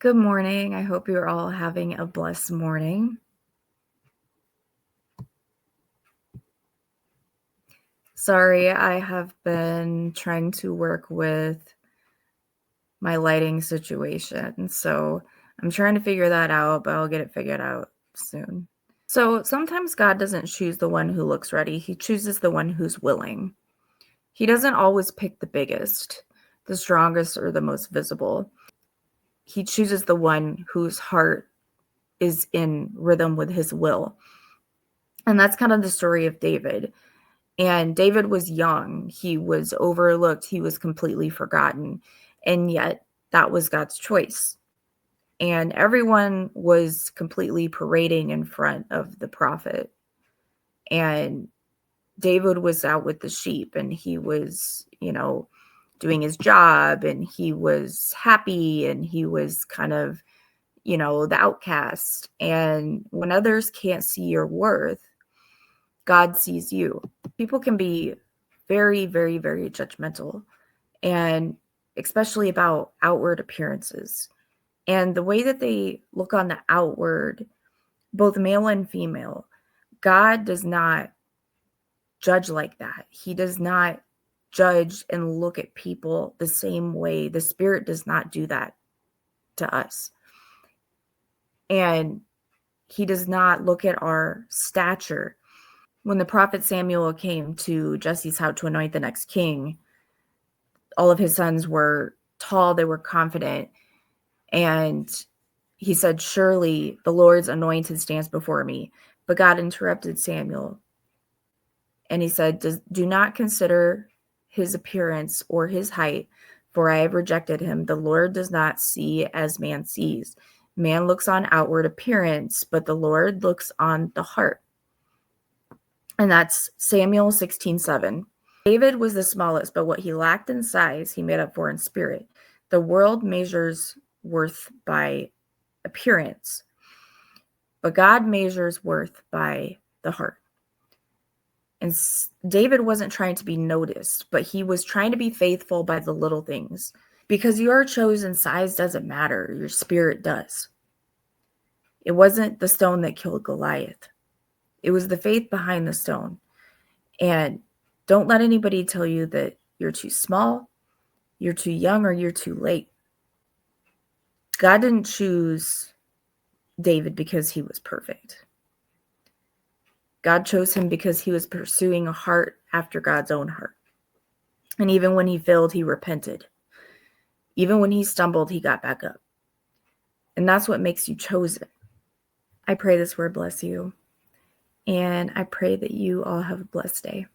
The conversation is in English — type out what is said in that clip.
Good morning. I hope you're all having a blessed morning. Sorry, I have been trying to work with my lighting situation, so I'm trying to figure that out, but I'll get it figured out soon. So sometimes God doesn't choose the one who looks ready, He chooses the one who's willing. He doesn't always pick the biggest, the strongest, or the most visible. He chooses the one whose heart is in rhythm with His will. And that's kind of the story of David. And David was young, he was overlooked, he was completely forgotten, and yet that was God's choice. And everyone was completely parading in front of the prophet. And David was out with the sheep and he was, doing his job and he was happy and he was kind of, the outcast. And when others can't see your worth, God sees you. People can be very, very, very judgmental, and especially about outward appearances. And the way that they look on the outward, both male and female, God does not judge like that. He does not judge and look at people the same way. The Spirit does not do that to us. And He does not look at our stature. When the prophet Samuel came to Jesse's house to anoint the next king, all of his sons were tall, they were confident, and he said, "Surely the Lord's anointed stands before me." But God interrupted Samuel, and he said, "Do not consider his appearance or his height, for I have rejected him. The Lord does not see as man sees. Man looks on outward appearance, but the Lord looks on the heart." And that's Samuel 16:7. David was the smallest, but what he lacked in size, he made up for in spirit. The world measures worth by appearance, but God measures worth by the heart. And David wasn't trying to be noticed, but he was trying to be faithful by the little things. Because your chosen size doesn't matter, your spirit does. It wasn't the stone that killed Goliath. It was the faith behind the stone. And don't let anybody tell you that you're too small, you're too young, or you're too late. God didn't choose David because he was perfect. God chose him because he was pursuing a heart after God's own heart. And even when he failed, he repented. Even when he stumbled, he got back up. And that's what makes you chosen. I pray this word bless you. And I pray that you all have a blessed day.